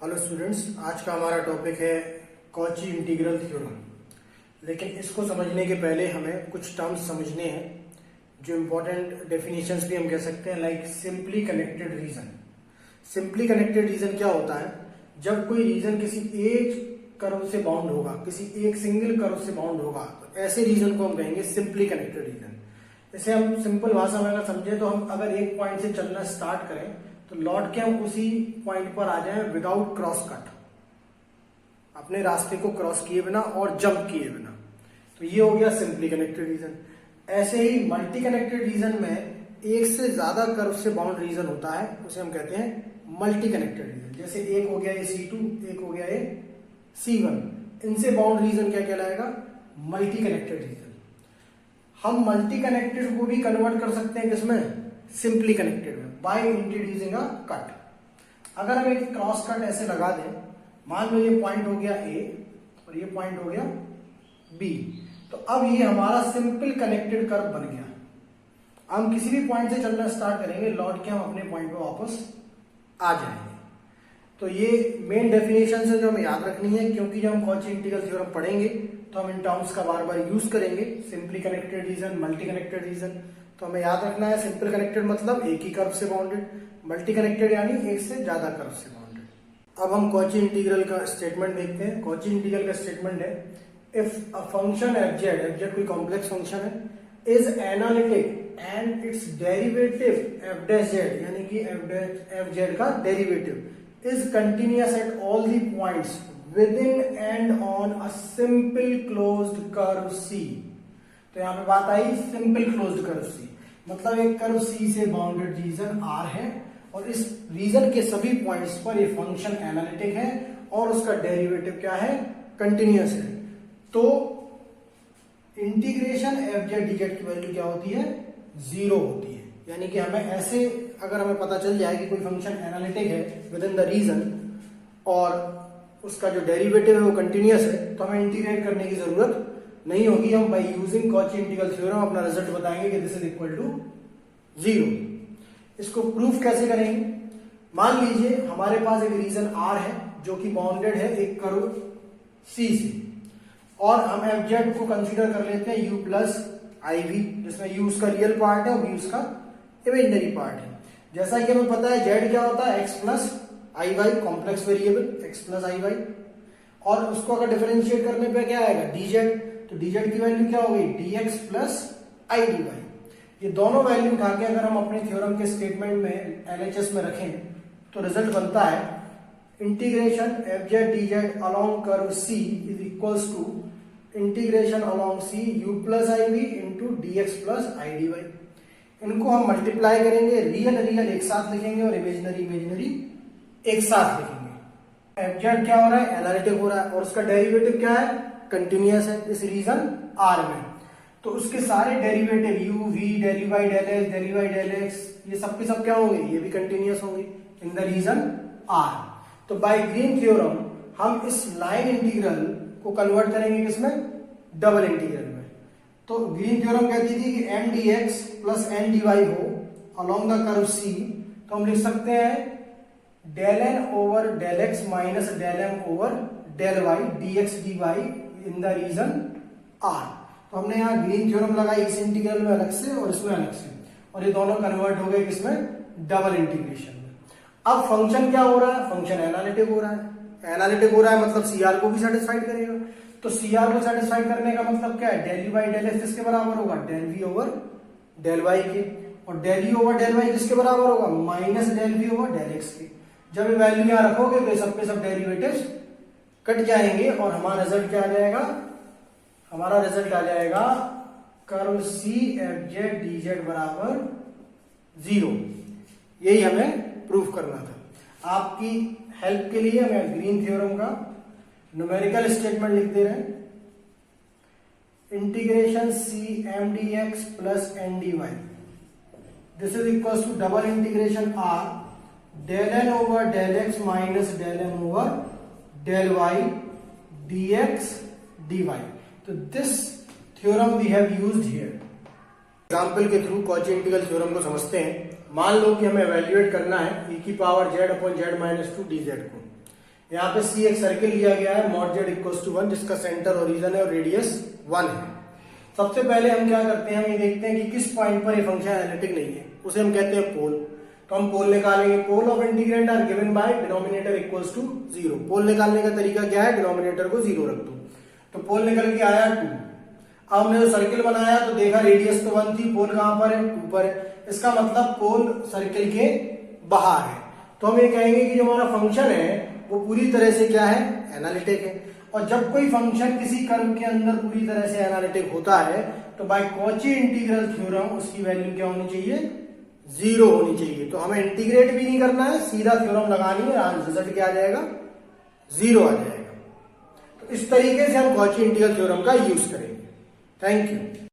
Hello students, आज का हमारा टॉपिक है कॉची इंटीग्रल थ्योरम। लेकिन इसको समझने के पहले हमें कुछ टर्म्स समझने हैं जो इम्पोर्टेंट डेफिनेशंस भी हम कह सकते हैं, like simply connected region. Simply connected region क्या होता है? जब कोई रीजन किसी एक कर्व से बाउंड होगा, किसी एक सिंगल कर्व से बाउंड होगा, तो ऐसे रीजन को हम कहेंगे सिंपली कनेक्टेड रीजन। इसे हम सिंपल भाषा में अगर समझें तो हम अगर एक पॉइंट से चलना स्टार्ट करें तो लौट के हम उसी पॉइंट पर आ जाएं विदाउट क्रॉस कट, अपने रास्ते को क्रॉस किए बिना और जंप किए बिना। तो ये हो गया सिंपली कनेक्टेड रीजन। ऐसे ही मल्टी कनेक्टेड रीजन में एक से ज्यादा कर्व से बाउंड रीजन होता है, उसे हम कहते हैं मल्टी कनेक्टेड रीजन। जैसे एक हो गया ये C2, एक हो गया ये C1। इनसे बाउंड रीजन क्या कहलाएगा? Multi connected region. हम मल्टी कनेक्टेड को भी कन्वर्ट कर सकते हैं किसमें? सिंपली कनेक्टेड में, बाय इंट्रोड्यूसिंग अ कट। अगर हम एक क्रॉस कट ऐसे लगा दें, मान लो ये पॉइंट हो गया A और ये पॉइंट हो गया B, तो अब ये हमारा सिंपल कनेक्टेड कर्व बन गया। हम किसी भी पॉइंट से चलना स्टार्ट करेंगे, लौट के हम अपने पॉइंट पे वापस आ जाएंगे। तो ये मेन डेफिनेशन है जो हमें याद रखनी है, क्योंकि जब हम कॉची इंटीग्रल थ्योरम पढ़ेंगे तो हम इन टर्म्स का बार बार यूज करेंगे। Simply connected region, multi connected region. तो हमें याद रखना है सिंपल कनेक्टेड मतलब एक ही कर्व से बाउंडेड, मल्टी कनेक्टेड यानी एक से ज्यादा कर्व से बाउंडेड। अब हम कॉची इंटीग्रल का स्टेटमेंट देखते हैं। कॉची इंटीग्रल का स्टेटमेंट है, इफ अ फंक्शन एफ कोई कॉम्प्लेक्स फंक्शन है, is analytic and it's derivative F dash Z, यानी कि एफ जेड का derivative is continuous at all the points within and on a simple closed curve C। तो यहां पे बात I simple closed curve C, मतलब एक कर्व C से बाउंडेड रीजन R है और इस रीजन के सभी पॉइंट्स पर ये फंक्शन एनालिटिक है और उसका डेरिवेटिव क्या है? कंटिन्यूअस है। तो integration F Z D Z की वैल्यू क्या होती है? 0 होती है। यानी कि हमें ऐसे अगर हमें पता चल जाए कि कोई फंक्शन एनालिटिक है विद इन द रीजन और उसका जो डेरिवेटिव है वो कंटिन्यूअस है, तो हमें इंटीग्रेट करने की जरूरत नहीं होगी। हम by using Cauchy integral theorem अपना रिजल्ट बताएंगे कि दिस इज इक्वल टू 0। इसको प्रूफ कैसे करेंगे? मान लीजिए हमारे पास एक रीजन R है जो कि बाउंडेड है एक कर्व C से, और हम एफ जेड को कंसीडर कर लेते हैं U प्लस IV, जिसमें U उसका रियल पार्ट है और V उसका इमेजिनरी पार्ट है। जैसा कि हमें पता है Z क्या होता है? X plus IY, complex variable X plus IY, और उसको अगर डिफरेंशिएट करने पे क्या आएगा? DZ। तो DZ की वैल्यू क्या हो गई? DX plus IDY। ये दोनों वैल्यू उठा के अगर हम अपने थ्योरम के स्टेटमेंट में LHS में रखें तो रिजल्ट बनता है integration F Z D Z along curve C is equals to integration along C U plus IV into DX plus IDY। इनको हम मल्टीप्लाई करेंगे, रियल रियल एक साथ लिखेंगे और इमेजिनरी इमेजिनरी एक साथ लिखेंगे। एफ जेड क्या हो रहा है? एनालिटिक हो रहा है और उसका डेरिवेटिव क्या है? कंटिन्यूअस है इस रीजन R में। तो उसके सारे derivative U, V, del Y, del X, del Y, del X, ये सब के सब क्या होंगे? ये भी कंटिन्यूअस होंगे इन द रीजन R। तो बाय ग्रीन थ्योरम हम इस लाइन इंटीग्रल को कन्वर्ट करेंगे किसमें? डबल इंटीग्रल में। तो ग्रीन थ्योरम कहती थी कि m dx plus n dy हो अलोंग द कर्व C, तो हम लिख सकते हैं del n over del x minus del m over del y dx dy in the region R। तो हमने यहाँ ग्रीन थ्योरम लगाई इस इंटीग्रल में अलग से और इसमें अलग से, और ये दोनों कन्वर्ट हो गए किसमें? डबल इंटीग्रेशन में। अब फंक्शन क्या हो रहा है? फंक्शन एनालिटिक हो रहा है। एनालिटिक हो रहा है मतलब CR को भी सेटिस्फाइड करेगा। तो CR को सेटिस्फाइड करने का मतलब क्या है? डेल Y डेल X किसके बराबर होगा? Del V over del Y के, और del U over del Y किसके बराबर होगा? Minus del V over del X के। जब ये वैल्यू यहाँ रखोगे तो सब पे सब डेरिवेटिव्स कट जाएंगे और हमारा रिजल्ट क्या आ जाएगा? हमारा रिजल्ट आ जाएगा curve C F Z D Z बराबर 0। यही हमें प्रूफ करना था। आपकी हेल्प के लिए मैं ग्रीन थ्योरम का न्यूमेरिकल स्टेटमेंट लिख दे रहे हैं। Integration C m dx plus n dy, this is equal to double integration R del n over del x minus del m over del y dx dy। तो this theorem we have used here. Example के through Cauchy integral theorem को समझते हैं। मान लो कि हमें evaluate करना है e की power z upon z minus 2 dz को। यहाँ पे सी एक सर्किल लिया गया है मॉड जेड इक्वल्स टू 1 जिसका सेंटर ओरिजिन है और रेडियस 1 है। सबसे पहले हम क्या करते हैं, हम ये देखते हैं कि किस पॉइंट पर ये फंक्शन एनालिटिक नहीं है, उसे हम कहते हैं पोल। तो हम पोल निकालेंगे। Pole of integrand are given by denominator equals to 0। Pole निकालने का तरीका क्या है, डिनोमिनेटर को 0 रख दो। तो पोल निकल के आया 2। अब हमने जो सर्किल बनाया तो देखा रेडियस तो 1 थी, पोल कहां पर है, 2 पर है। इसका मतलब पोल सर्किल के बाहर है। तो हम ये कहेंगे कि जो हमारा फंक्शन है वो पूरी तरह से क्या है, एनालिटिक है। और जब कोई फंक्शन किसी कर्व के अंदर पूरी तरह से एनालिटिक होता है तो बाय कॉची इंटीग्रल थ्योरम उसकी वैल्यू क्या होनी चाहिए, 0 होनी चाहिए। तो हमें इंटीग्रेट भी नहीं करना है, सीधा थ्योरम लगानी है, रिजल्ट क्या आ जाएगा, 0 आ जाएगा। तो इस तरीके से हम कॉची इंटीग्रल थ्योरम का यूज करेंगे। Thank you.